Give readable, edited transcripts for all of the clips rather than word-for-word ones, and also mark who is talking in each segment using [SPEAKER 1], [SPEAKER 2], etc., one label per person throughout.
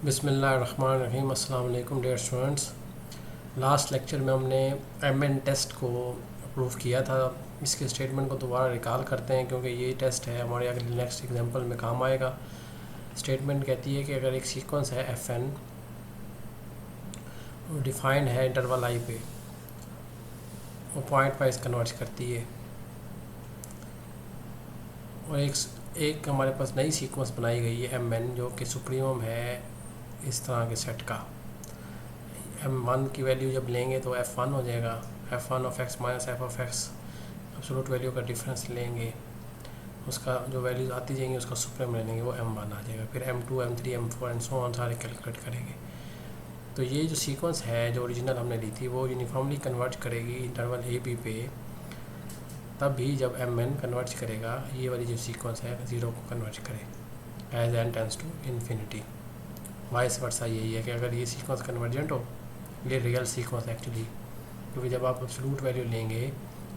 [SPEAKER 1] बिस्मिल्लाहिर्रहमानिर्रहीम। अस्सलाम वालेकुम डियर स्टूडेंट्स। लास्ट लेक्चर में हमने एमएन टेस्ट को अप्रूव किया था। इसके स्टेटमेंट को दोबारा रिकॉल करते हैं क्योंकि ये टेस्ट है हमारे अगले नेक्स्ट एग्जांपल में काम आएगा। स्टेटमेंट कहती है कि अगर एक सीक्वेंस है एफ एन डिफाइंड है इंटरवल आई पे, वो पॉइंट वाइज कन्वर्ट करती है, और एक हमारे पास नई सीक्वेंस बनाई गई है एम एन जो कि सुप्रीमम है इस तरह के सेट का। m1 की वैल्यू जब लेंगे तो f1 हो जाएगा, f1 of x minus f of x absolute value का डिफरेंस लेंगे, उसका जो वैल्यूज आती जाएंगी उसका सुप्रीम ले लेंगे, वो m1 आ जाएगा। फिर m2 m3 m4 and so on सारे कैलकुलेट करेंगे। तो ये जो सीक्वेंस है जो ओरिजिनल हमने ली थी वो यूनिफॉर्मली कन्वर्ट करेगी इंटरवल ए बी पे, तब भी जब mn कन्वर्ट करेगा ये वाली जो सीक्वेंस है ज़ीरो को कन्वर्ट करे as n tends to infinity. Vice versa यही है कि अगर ये सीक्वेंस कन्वर्जेंट हो, ये रियल सीक्वेंस एक्चुअली, क्योंकि जब आप एब्सोल्यूट वैल्यू लेंगे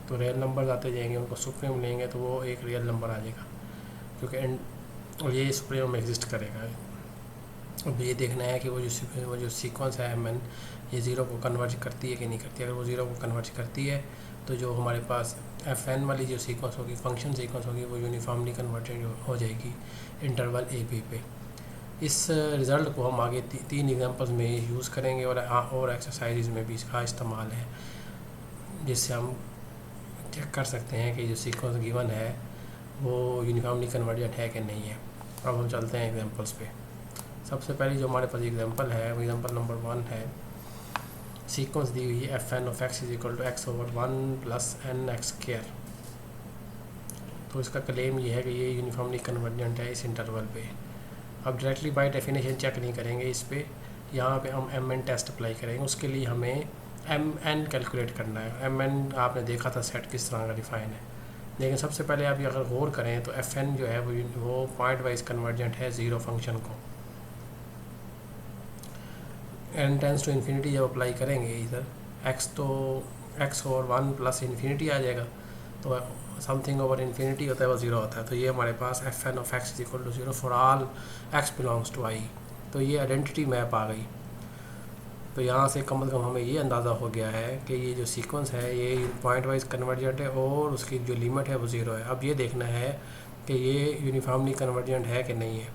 [SPEAKER 1] तो रियल नंबर आते जाएंगे, उनको सुप्रीम लेंगे तो वो एक रियल नंबर आ जाएगा, क्योंकि और ये सुप्रीम में एग्जिस्ट करेगा। अब ये देखना है कि वो जो सीक्वेंस है एम एन ये ज़ीरो को कन्वर्ट करती है कि नहीं करती। अगर वो ज़ीरो को कन्वर्ट करती है तो जो हमारे पास एफ एन वाली जो सीक्वेंस होगी, फंक्शन सीक्वेंस होगी, वो यूनिफॉर्मली कन्वर्टेड हो जाएगी इंटरवल ए बी पे। इस रिज़ल्ट को हम आगे तीन एग्जांपल्स में यूज़ करेंगे और एक्सरसाइज में भी इसका इस्तेमाल है, जिससे हम चेक कर सकते हैं कि जो सीक्वेंस गिवन है वो यूनिफॉर्मली कन्वर्जेंट है कि नहीं है। अब हम चलते हैं एग्जांपल्स पे। सबसे पहले जो हमारे पास एग्जांपल है वो एग्जांपल नंबर 1 है। सीक्वेंस दी हुई है F N of x is equal to X over 1 plus N x square. तो इसका क्लेम ये है कि ये यूनिफॉर्मली कन्वर्जेंट है इस इंटरवल पे। अब डायरेक्टली बाय डेफिनेशन चेक नहीं करेंगे इस पे, यहाँ पे हम एम एन टेस्ट अप्लाई करेंगे। उसके लिए हमें एम एन कैलकुलेट करना है। एम एन आपने देखा था सेट किस तरह का डिफाइन है, लेकिन सबसे पहले आप अगर गौर करें तो एफ एन जो है वो पॉइंट वाइज कन्वर्जेंट है ज़ीरो फंक्शन को। एन टेंस टू इन्फिनिटी जब अप्लाई करेंगे इधर एक्स, तो एक्स ओवर 1 प्लस इन्फिनिटी आ जाएगा, तो समथिंग ओवर इन्फिनिटी होता है वो ज़ीरो होता है। तो ये हमारे पास f N of x is equal to zero for all x belongs to I. तो ये आइडेंटिटी मैप आ गई। तो यहाँ से कम से कम हमें ये अंदाज़ा हो गया है कि ये जो सीक्वेंस है ये पॉइंट वाइज कन्वर्जेंट है और उसकी जो लिमिट है वो ज़ीरो है। अब ये देखना है कि ये यूनिफॉर्मली कन्वर्जेंट है कि नहीं है।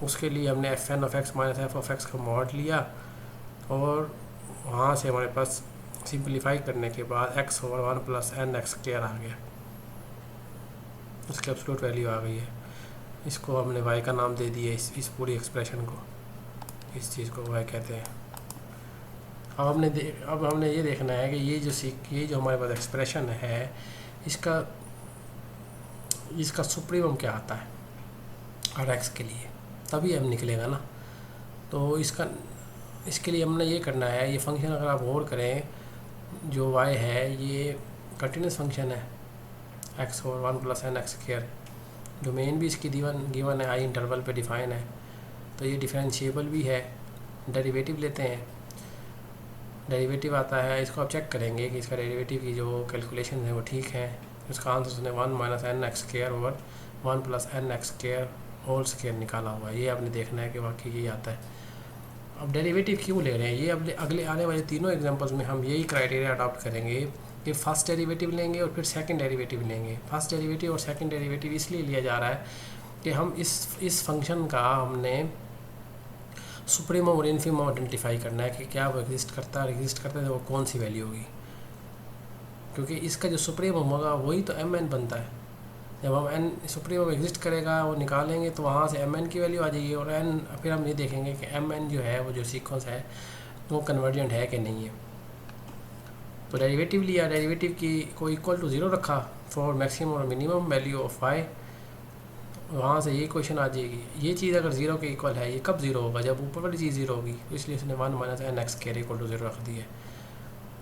[SPEAKER 1] उसके लिए हमने F N of X minus F of X का मॉड लिया और वहाँ से हमारे पास सिंप्लीफाई करने के बाद x over 1 plus N x square आ गया, उसकी एब्सोल्यूट वैल्यू आ गई है। इसको हमने y का नाम दे दिया, इस पूरी एक्सप्रेशन को, इस चीज़ को y कहते हैं। अब हमने ये देखना है कि ये जो हमारे पास एक्सप्रेशन है इसका सुप्रीमम क्या आता है हर x के लिए, तभी हम निकलेगा ना। तो इसके लिए हमने ये करना है, ये फंक्शन अगर आप गौर करें जो y है ये कंटिन्यूस फंक्शन है X over 1 plus N x square. Domain भी इसकी गिवन है, आई इंटरवल पे डिफाइन है, तो ये डिफरेंशिएबल भी है। डेरिवेटिव लेते हैं, डेरिवेटिव आता है, इसको आप चेक करेंगे कि इसका डेरिवेटिव की जो कैलकुलेशन है वो ठीक है। इसका आंसर उसने 1 minus N x square over 1 plus N x square whole square निकाला हुआ है। ये आपने देखना है कि वाकई यही आता है। अब डेरिवेटिव क्यों ले रहे हैं, ये अब अगले आने वाले तीनों एग्जाम्पल्स में हम यही क्राइटेरिया अडॉप्ट करेंगे कि फर्स्ट डेरिवेटिव लेंगे और फिर सेकंड डेरिवेटिव लेंगे। फर्स्ट डेरिवेटिव और सेकंड डेरिवेटिव इसलिए लिया जा रहा है कि हम इस फंक्शन का हमने सुप्रीमम और इन्फिमम आइडेंटिफाई करना है कि क्या वो एग्जिस्ट करता है तो वो कौन सी वैल्यू होगी, क्योंकि इसका जो सुप्रीमम होगा वही तो एम एन बनता है। जब हम एन सुप्रीमम एग्जिस्ट करेगा वो निकालेंगे तो वहाँ से एम एन की वैल्यू आ जाएगी, और एन फिर हम ये देखेंगे कि एम एन जो है वो जो सीक्वेंस है वो कन्वर्जेंट है कि नहीं है। तो डेरिवेटिव लिया, डेरिवेटिव की को इक्वल टू ज़ीरो रखा फॉर मैक्सिमम और मिनिमम वैल्यू ऑफ वाई, वहाँ से ये क्वेश्चन आ जाएगी। ये चीज़ अगर ज़ीरो के इक्वल है, ये कब ज़ीरो होगा, जब ऊपर वाली चीज़ ज़ीरो होगी। तो इसलिए उसने 1 minus N x square equal to zero रख दी है।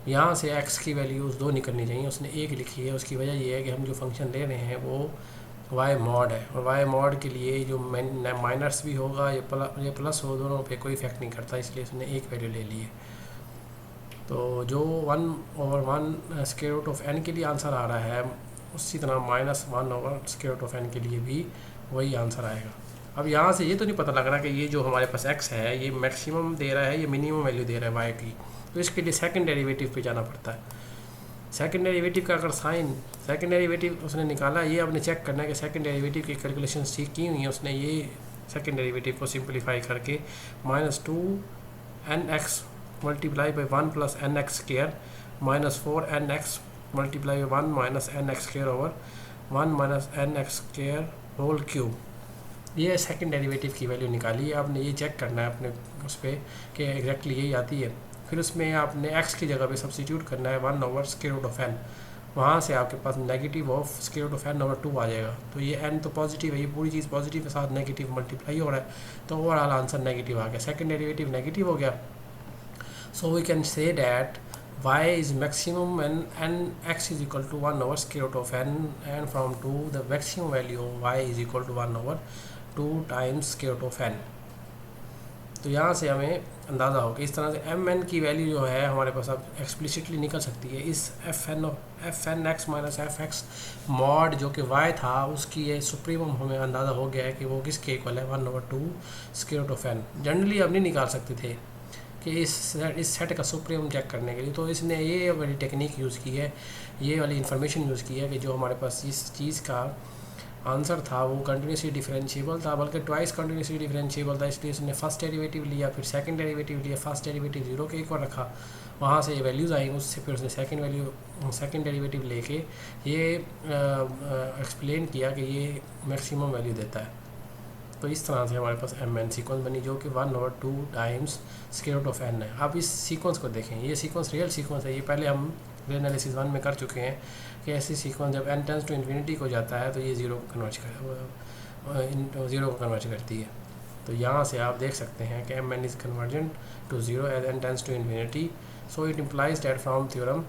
[SPEAKER 1] यहाँ से एक्स की वैल्यूज़ 2 निकलनी चाहिए, उसने 1 लिखी है। उसकी वजह ये है कि हम जो फंक्शन ले रहे हैं वो वाई मॉड है, और वाई मॉड के लिए जो माइनस भी होगा ये प्लस हो, दोनों पे कोई इफेक्ट नहीं करता, इसलिए उसने एक वैल्यू ले ली है। तो जो 1 over 1 square root of N के लिए आंसर आ रहा है, उसी तरह -1 over square root of N के लिए भी वही आंसर आएगा। अब यहाँ से ये तो नहीं पता लग रहा कि ये जो हमारे पास x है ये मैक्सिमम दे रहा है, ये मिनिमम वैल्यू दे रहा है y की, तो इसके लिए सेकंड डेरिवेटिव पे जाना पड़ता है। सेकंड डेरिवेटिव का अगर साइन, सेकंड डेरिवेटिव उसने निकाला, ये आपने चेक करना है कि सेकंड डेरिवेटिव की कैलकुलेशन ठीक की हुई है उसने। ये सेकंड डेरिवेटिव को सिंप्लीफाई करके -2nx multiply by 1 + nx square -4nx multiply by 1 - nx square over 1 - nx square whole cube, ये सेकंड डेरिवेटिव की वैल्यू निकाली है आपने। ये चेक करना है अपने उस पर कि एग्जैक्टली यही आती है। फिर उसमें आपने x की जगह पे सब्स्टिट्यूट करना है 1/√n, वहाँ से आपके पास नेगेटिव ऑफ √n/2 आ जाएगा। तो ये n तो पॉजिटिव है, ये पूरी चीज़ पॉजिटिव के साथ नेगेटिव मल्टीप्लाई हो रहा है, तो ओवरऑल आंसर नेगेटिव आ गया, सेकंड डेरिवेटिव नेगेटिव हो गया। So we can say that y is maximum and x is equal to 1/√n, and from 2 the maximum value of y is equal to 1/2 times √n। तो यहाँ से हमें अंदाज़ा हो कि इस तरह से mn की वैल्यू जो है हमारे पास अब एक्सप्लिसिटली निकल सकती है। इस fn x - fx मॉड जो कि y था उसकी ये सुप्रीमम हमें अंदाज़ा हो गया है कि वो किसके इक्वल है 1/2 √n। जनरली अब नहीं निकाल सकते थे कि इस सेट का सुप्रीमम चेक करने के लिए, तो इसने ये वाली टेक्निक यूज़ की है, ये वाली इंफॉर्मेशन यूज़ की है कि जो हमारे पास इस चीज़ का आंसर था वो कंटिन्यूसली डिफरेंशिएबल था, बल्कि ट्वाइस कंटिन्यूसली डिफरेंशिएबल था, इसलिए उसने फर्स्ट डेरिवेटिव लिया, फिर सेकंड डेरिवेटिव लिया, फर्स्ट डेरिवेटिव 0 के इक्वल रखा, वहाँ से ये वैल्यूज़ आई, उससे फिर उसने सेकंड डेरिवेटिव लेके ये एक्सप्लेन किया कि ये मैक्सिमम वैल्यू देता है। तो इस तरह से हमारे पास mn सीक्वेंस बनी जो कि 1/2 टाइम्स √n है। अब इस सीक्वेंस को देखें, ये सीक्वेंस रियल सीक्वेंस है, ये पहले हम एनालिसिस 1 में कर चुके हैं कि ऐसी सीक्वेंस जब n टेंस टू इन्फिनिटी को जाता है तो ये ज़ीरो को कन्वर्ट करती है। तो यहाँ से आप देख सकते हैं कि mn is convergent to 0 as n tends to infinity. So it implies that from theorem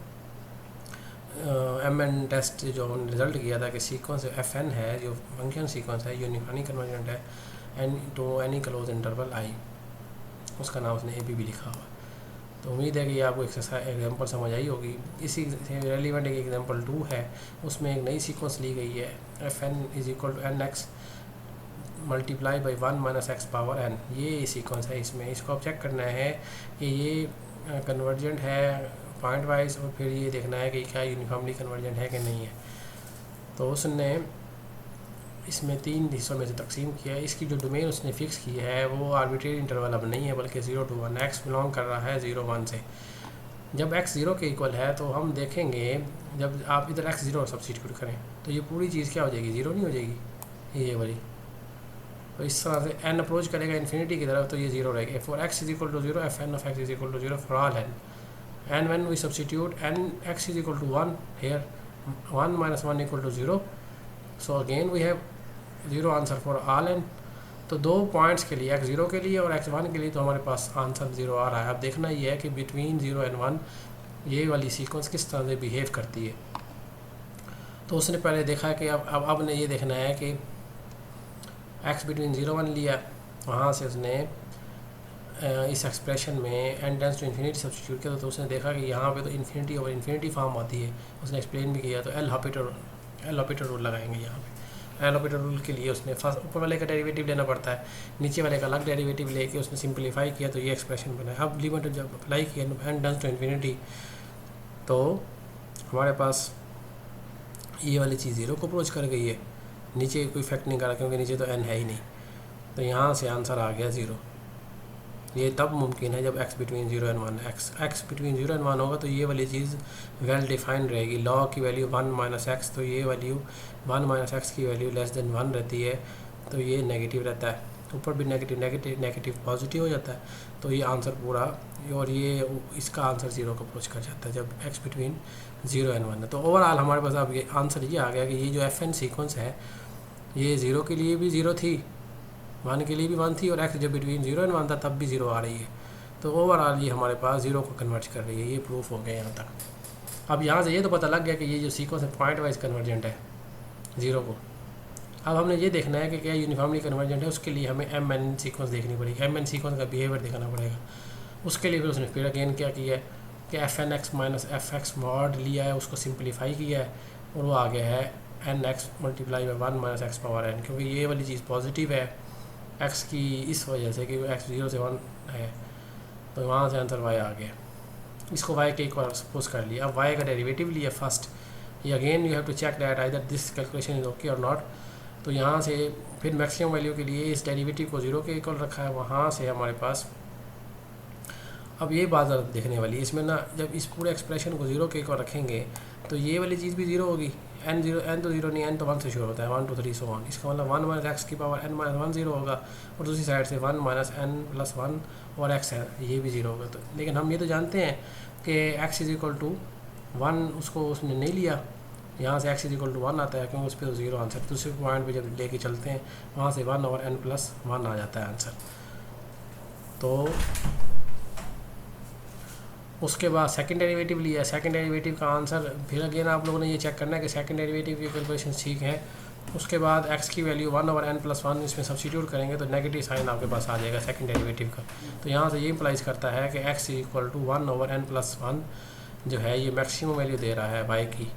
[SPEAKER 1] mn test जो हमने रिजल्ट किया था कि सीक्वेंस fn है, जो फंक्शन सीक्वेंस है, यूनिफाइंग कन्वर्जेंट है n to any close interval i, उसका नाम उसने ab भी लिखा हुआ। तो उम्मीद है कि ये आपको एग्जांपल समझ आई होगी। इसी से रेलिवेंट एक एग्जांपल 2 है, उसमें एक नई सीक्वेंस ली गई है fn is equal to nx multiply by 1 - x power n, ये सीक्वेंस है। इसमें इसको आप चेक करना है कि ये कन्वर्जेंट है पॉइंट वाइज, और फिर ये देखना है कि क्या यूनिफॉर्मली कन्वर्जेंट है कि नहीं है। तो उसने इसमें 3 हिस्सों में से तकसीम किया है। इसकी जो डोमेन उसने फिक्स की है वो आर्बिट्रेरी इंटरवल अब नहीं है, बल्कि 0 to 1, x बिलोंग कर रहा है 0 1 से। जब x 0 के इक्वल है तो हम देखेंगे जब आप इधर x 0 सब्स्टिट्यूट करें तो ये पूरी चीज़ क्या हो जाएगी, 0 नहीं हो जाएगी ये वाली। तो इस तरह से n अप्रोच करेगा इन्फिनिटी की तरफ तो ये 0 रहेगा। For x is equal to 0 fn of x is equal to 0 for all n, and when we substitute n x is equal to 1 here, 1 - 1 equal to 0, so again we have 0 answer for all n। तो 2 points के लिए x 0 के लिए और x 1 के लिए तो हमारे पास आंसर 0 आ रहा है। अब देखना ये है कि बिटवीन 0 and 1 ये वाली सीक्वेंस किस तरह से बिहेव करती है। तो उसने पहले देखा कि अब ने ये देखना है कि x बिटवीन 0 1 लिया, वहाँ से उसने इस एक्सप्रेशन में n tends to infinity substitute किया, तो उसने देखा कि यहाँ पे तो इन्फिनिटी ओवर इन्फिनिटी फॉर्म आती है, उसने एक्सप्लेन भी किया। तो एल हॉपिटर रूल लगाएंगे यहाँ पे। एल हॉपिटर रूल के लिए उसने फर्स्ट ऊपर वाले का डेरिवेटिव लेना पड़ता है, नीचे वाले का अलग डेरिवेटिव लेके उसने सिंप्लीफाई किया तो ये एक्सप्रेशन बना है। अब लिमिट जब अप्लाई किया n टेंस टू इन्फिनिटी तो हमारे पास ये वाली चीज़ 0 को अप्रोच कर गई है, नीचे कोई इफेक्ट नहीं करा क्योंकि नीचे तो n है ही नहीं। तो यहाँ से आंसर आ गया 0। ये तब मुमकिन है जब x between 0 and 1, x between 0 and 1 होगा तो ये वाली चीज़ वेल डिफाइंड रहेगी। लॉ की वैल्यू 1 - x, तो ये वैल्यू 1 - x की वैल्यू लेस देन 1 रहती है, तो ये नेगेटिव रहता है। ऊपर भी नेगेटिव पॉजिटिव हो जाता है, तो ये आंसर पूरा, और ये इसका आंसर 0 को अप्रोच कर जाता है जब x बिटवीन 0 and 1 है। तो ओवरऑल हमारे पास अब ये आंसर ये आ गया कि ये जो fn सीक्वेंस है ये 0 के लिए भी 0 थी, 1 के लिए भी 1 थी, और x जब बिटवीन 0 and 1 था तब भी 0 आ रही है। तो ओवरऑल ये हमारे पास 0 को कन्वर्ट कर रही है। ये प्रूफ हो गया यहाँ तक। अब यहाँ से ये तो पता लग गया कि ये जो सीक्वेंस है पॉइंट वाइज कन्वर्जेंट है 0 को। अब हमने ये देखना है कि क्या यूनिफॉर्मली कन्वर्जेंट है, उसके लिए हमें mn सीक्वेंस देखनी पड़ेगी, mn सीक्वेंस का बिहेवियर देखना पड़ेगा। उसके लिए फिर उसने फिर अगेन क्या किया है कि fn x - fx मॉड लिया है, उसको सिंप्लीफाई किया है, और वो आ गया है nx multiply by 1 - x power n, क्योंकि ये वाली चीज़ पॉजिटिव है एक्स की इस वजह से कि एक्स 0 से 1 है, तो वहाँ से आंसर वाई आ गया। इसको वाई के एक बार सपोज कर लिया। अब वाई का डेरिवेटिव लिया फर्स्ट, ये again you have to check that either this calculation is okay और नॉट। तो यहाँ से फिर मैक्सिमम वैल्यू के लिए इस डेरिवेटिव को 0 के इक्वल रखा है, वहाँ से हमारे पास अब ये बात ज़रा देखने वाली है इसमें ना, जब इस पूरे एक्सप्रेशन को 0 के इक्वल रखेंगे तो ये वाली चीज़ भी 0 होगी। n तो 0 नहीं, n तो 1 से शुरू होता है, 1 2 3 सो 1। इसका मतलब 1 माइनस एक्स की पावर n माइनस 1 0 होगा, और दूसरी साइड से 1 माइनस n प्लस 1 और x है, ये भी 0 होगा। तो लेकिन हम ये तो जानते हैं कि x इज इक्वल टू 1, उसको उसने नहीं लिया, यहाँ से x इज इक्वल टू 1 आता है क्योंकि उस पर तो 0 आंसर। दूसरे पॉइंट पे जब लेके चलते हैं वहाँ से 1 और n प्लस 1 आ जाता है आंसर। तो उसके बाद सेकंड डेरिवेटिव लिया, सेकंड डेरिवेटिव का आंसर फिर अगेन आप लोगों ने ये चेक करना है कि सेकंड डेरिवेटिव की कैलकुलेशन ठीक है। उसके बाद x की वैल्यू 1 और n प्लस 1 इसमें सब्स्टिट्यूट करेंगे तो नेगेटिव साइन आपके पास आ जाएगा सेकंड डेरिवेटिव का। तो यहाँ से ये इंप्लाइज करता है कि x equal to 1 over n plus 1 जो है ये मैक्सिमम वैल्यू दे रहा है y की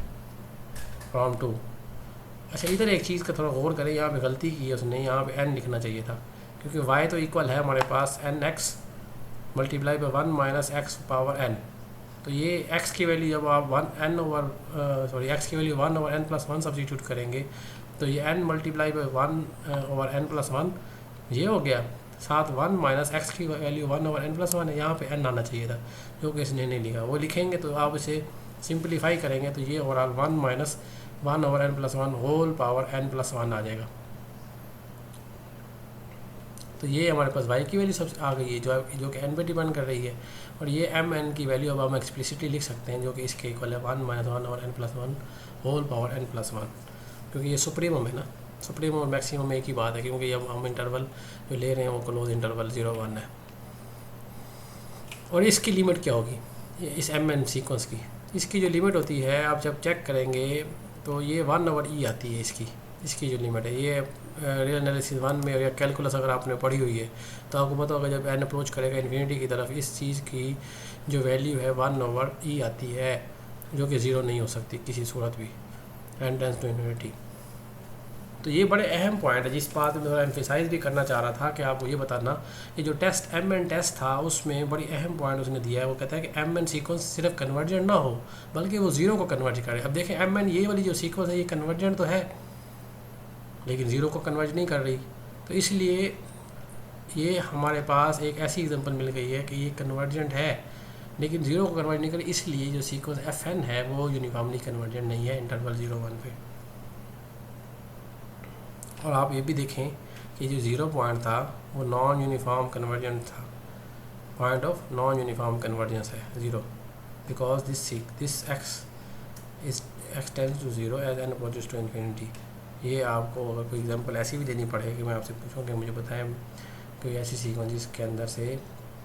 [SPEAKER 1] फ्रॉम 2। अच्छा, इधर एक चीज़ का थोड़ा गौर करें, यहाँ पे गलती की है उसने, यहाँ पे n लिखना चाहिए था क्योंकि y तो इक्वल है हमारे पास nx multiply by 1 minus x power n। तो ये x की वैल्यू जब आप 1 x की value 1 over n plus 1 substitute करेंगे तो ये n multiply by 1 over n plus 1 ये हो गया, साथ 1 माइनस एक्स की वैल्यू 1 ओवर n प्लस 1 है, यहाँ पे n आना चाहिए था जो कि इसने नहीं लिखा। वो लिखेंगे तो आप इसे सिंप्लीफाई करेंगे तो ये overall 1 minus 1 over n plus 1 whole power n plus 1 आ जाएगा। तो ये हमारे पास y की वैल्यू सब आ गई है जो कि n पे डिपेंड कर रही है, और ये m n की वैल्यू अब हम एक्सप्लिसिटली लिख सकते हैं जो कि इसके इक्वल है 1 माइनस 1 और n plus 1 whole power n plus 1, क्योंकि ये सुप्रीमम है ना। सुप्रीमम और मैक्सिमम में एक ही बात है क्योंकि अब हम इंटरवल जो ले रहे हैं वो क्लोज इंटरवल 0 1 है। और इसकी लिमिट क्या होगी इस m n सीक्वेंस की, इसकी जो लिमिट होती है आप जब चेक करेंगे तो ये 1 ओवर e आती है इसकी जो लिमिट है। ये रियल एनालिसिस 1 में या कैलकुलस अगर आपने पढ़ी हुई है तो आपको पता होगा जब n अप्रोच करेगा इन्फिनिटी की तरफ इस चीज़ की जो वैल्यू है 1 ओवर e आती है जो कि 0 नहीं हो सकती किसी सूरत भी, n टेंड्स टू इन्फिनिटी। तो ये बड़े अहम पॉइंट है जिस बात में थोड़ा एम्फेसाइज भी करना चाह रहा था कि आपको ये बताना, ये जो टेस्ट m n टेस्ट था उसमें बड़ी अहम पॉइंट उसने दिया है। वो कहता है कि m n सीक्वेंस सिर्फ कन्वर्जेंट ना हो बल्कि वो 0 को कन्वर्ज करे। अब देखें m n ये वाली जो सीक्वेंस है ये कन्वर्जेंट तो है लेकिन 0 को कन्वर्ज नहीं कर रही, तो इसलिए ये हमारे पास एक ऐसी एग्जांपल मिल गई है कि ये कन्वर्जेंट है लेकिन 0 को कन्वर्ज नहीं कर रही, इसलिए जो सीक्वेंस fn है वो यूनिफॉर्मली कन्वर्जेंट नहीं है इंटरवल 0 1 पे। और आप ये भी देखें कि जो 0 पॉइंट था वो नॉन यूनिफॉर्म कन्वर्जेंट था, point of non uniform convergence है 0, because this x tends to 0 as n approaches to infinity. ये आपको अगर कोई एग्जांपल ऐसी भी देनी पड़ेगी मैं आपसे पूछूंगा मुझे बताएं कोई ऐसी सीक्वेंस जिसके अंदर से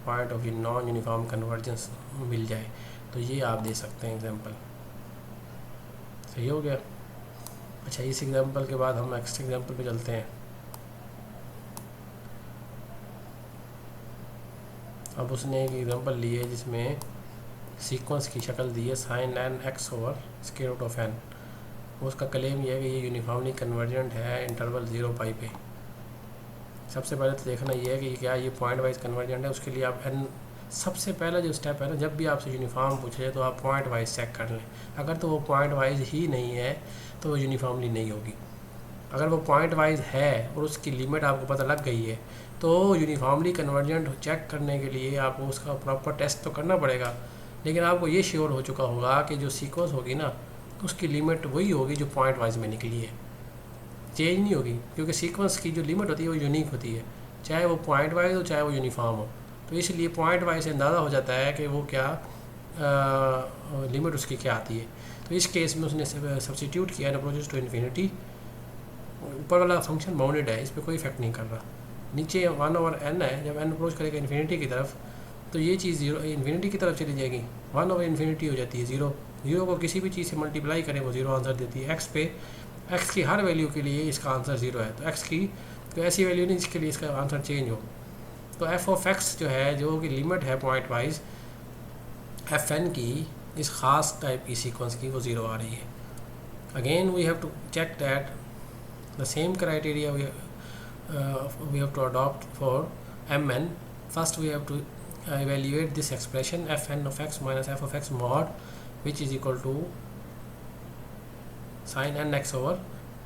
[SPEAKER 1] point of non uniform convergence मिल जाए तो ये आप दे सकते हैं एग्जांपल। सही हो गया। अच्छा, इस एग्जांपल के बाद हम नेक्स्ट एग्जांपल पे चलते हैं। अब उसने एक एग्जांपल ली है जिसमें सीक्वेंस की शक्ल दी है sine n x over square root of n। उसका क्लेम यह है कि ये यूनिफॉर्मली कन्वर्जेंट है इंटरवल 0 पाई पे। सबसे पहले तो देखना ये है कि क्या ये पॉइंट वाइज कन्वर्जेंट है। उसके लिए आप n सबसे पहला जो स्टेप है ना, जब भी आपसे यूनिफॉर्म पूछे तो आप पॉइंट वाइज चेक कर लें। अगर तो वो पॉइंट वाइज ही नहीं है तो वो यूनिफॉर्मली नहीं होगी। अगर वो पॉइंट वाइज है और उसकी लिमिट आपको पता लग गई है तो यूनिफॉर्मली कन्वर्जेंट चेक करने के लिए आपको उसका प्रॉपर टेस्ट तो करना पड़ेगा, लेकिन आपको ये श्योर हो चुका होगा कि जो सीक्वेंस होगी ना उसकी लिमिट वही होगी जो पॉइंट वाइज में निकली है, चेंज नहीं होगी, क्योंकि सीक्वेंस की जो लिमिट होती है वो यूनिक होती है, चाहे वो पॉइंट वाइज हो चाहे वो यूनिफॉर्म हो। तो इसलिए पॉइंट वाइज से अंदाज़ा हो जाता है कि वो क्या लिमिट उसकी क्या आती है। तो इस केस में उसने सब्स्टिट्यूट किया n अप्रोचेस टू इन्फिनिटी। ऊपर वाला फंक्शन बाउंडेड है, इस पर कोई इफेक्ट नहीं कर रहा। नीचे 1 ओवर n है, जब n अप्रोच करेगा इन्फिनिटी की तरफ तो ये चीज़ 0 इन्फिनिटी की तरफ चली जाएगी, 1 ओवर इन्फिनिटी हो जाती है 0। 0 को किसी भी चीज़ से मल्टीप्लाई करें वो 0 आंसर देती है। x पे x की हर वैल्यू के लिए इसका आंसर 0 है, तो x की तो ऐसी वैल्यू नहीं जिसके लिए इसका आंसर चेंज हो। तो f ऑफ x जो है, जो कि लिमिट है पॉइंट वाइज fn की इस ख़ास टाइप की सीक्वेंस की, वो 0 आ रही है। Again we have to check that the same criteria we have to adopt for mn. First we have to evaluate this expression fn of x minus f of x mod, which is equal to sin nx over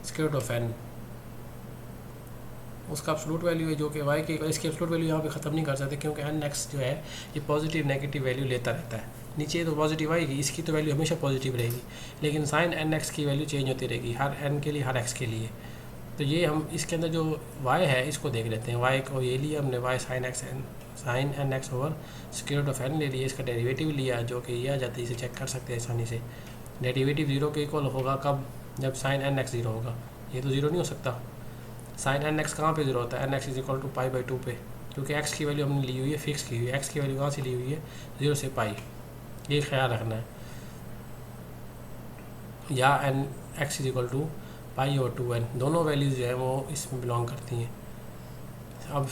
[SPEAKER 1] square root of n. उसका absolute value है जो कि y की, इसकी absolute value यहाँ पे ख़त्म नहीं कर सकते क्योंकि एन एक्स जो है ये पॉजिटिव नेगेटिव वैल्यू लेता रहता है. नीचे तो पॉजिटिव आएगी, इसकी तो वैल्यू हमेशा पॉजिटिव रहेगी, लेकिन साइन एन एक्स की वैल्यू चेंज होती रहेगी हर एन के लिए, हर एक्स के लिए. तो ये हम इसके अंदर जो y है इसको देख लेते हैं. y को ये लिया हमने, y sine N X over square root of n ले लिया, इसका डेरिवेटिव लिया जो कि ये आ जाता है, इसे चेक कर सकते हैं आसानी से. डेरिवेटिव जीरो के इक्वल होगा कब, जब साइन एन एक्स ज़ीरो होगा. ये तो ज़ीरो नहीं हो सकता. साइन एन एक्स कहाँ पे ज़ीरो होता है, N x is equal to pi by 2 पे, क्योंकि एक्स की वैल्यू हमने ली हुई है, फिक्स की हुई है. एक्स की वैल्यू कहाँ से ली हुई है, 0 से पाई. ये ख्याल रखना है. या n x is equal to pi और 2n, दोनों वैल्यूज़ जो है वो इसमें बिलोंग करती हैं. अब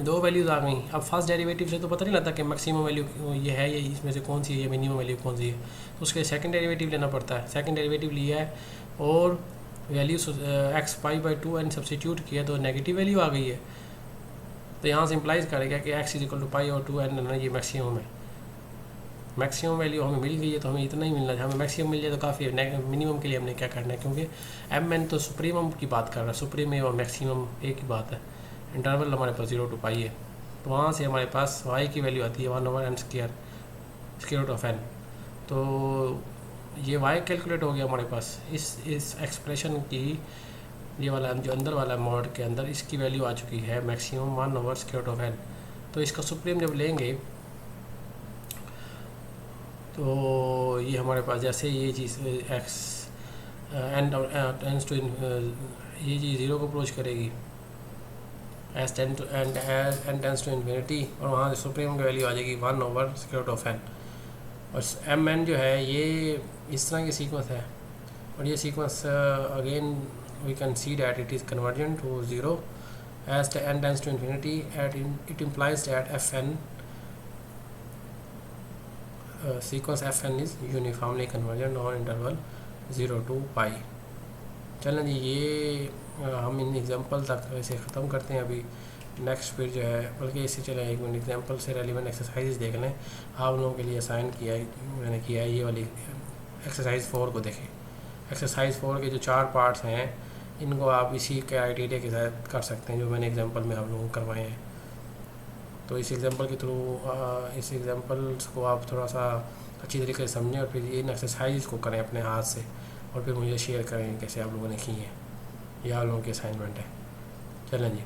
[SPEAKER 1] दो वैल्यूज़ आ गई. अब फर्स्ट डेरिवेटिव से तो पता नहीं लगता कि मैक्सिमम वैल्यू ये है, ये इसमें से कौन सी है, ये मिनिमम वैल्यू कौन सी है. तो उसके सेकंड डेरिवेटिव लेना पड़ता है. सेकंड डेरिवेटिव लिया है और value x pi by 2n substitute किया तो नेगेटिव वैल्यू आ गई है. तो यहाँ से इम्प्लाइज करेगा कि x is equal to pi और 2n ना, ये मैक्सिमम है. मैक्सिमम वैल्यू हमें मिल गई है तो हमें इतना ही मिलना है. हमें मैक्सिमम मिल जाए तो काफ़ी है. मिनिमम के लिए हमने क्या करना है, क्योंकि एम एन तो सुप्रीमम की बात कर रहा है, सुप्रीम और मैक्सिमम एक ही बात है. इंटरवल हमारे पास 0 to पाई है, तो वहाँ से हमारे पास y की वैल्यू आती है 1/n square root of n. तो ये y कैलकुलेट हो गया हमारे पास. इस एक्सप्रेशन की ये वाला जो अंदर वाला मॉड के अंदर इसकी वैल्यू आ चुकी है maximum 1/√ square root of n. तो इसका सुप्रीम जब लेंगे तो ये हमारे पास जैसे ये चीज़ एक्स एन टेंस टू ये चीज़ 0 को अप्रोच करेगी as tend to N tends to infinity, और वहाँ से सुप्रीम की वैल्यू आ जाएगी 1/√ स्क्वायर रूट ऑफ n. और एम एन जो है ये इस तरह की सीक्वेंस है, और ये sequence again we can see that it is convergent to 0 as n tends to infinity. It implies that F N sequence fn is uniformly convergent on interval 0 to pi. चलें जी, ये हम इन एग्जांपल तक इसे ख़त्म करते हैं अभी. नेक्स्ट फिर जो है, बल्कि इससे चलें एक मिनट एग्जांपल से रेलिवेंट एक्सरसाइज देख लें. आप लोगों के लिए असाइन किया है, मैंने किया है ये वाली एक्सरसाइज 4 को देखें. एक्सरसाइज 4 के जो 4 पार्ट्स हैं इनको आप इसी क्राइटेरिया के साथ कर सकते हैं जो मैंने एग्जांपल में आप लोगों को करवाए हैं. तो इस एग्जांपल के थ्रू इस एग्जांपल्स को आप थोड़ा सा अच्छी तरीके से समझें और फिर इन एक्सरसाइज को करें अपने हाथ से, और फिर मुझे शेयर करें कैसे आप लोगों ने की हैं. ये आप लोगों की असाइनमेंट है. चलें जी,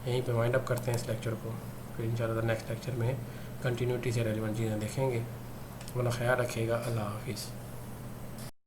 [SPEAKER 1] यहीं पे वाइंड अप करते हैं इस लेक्चर को. फिर इंशाल्लाह नेक्स्ट लेक्चर में कंटिन्यूटी से रेलिवेंट चीज़ें देखेंगे. अपना ख्याल रखिएगा. अल्लाह हाफिज़.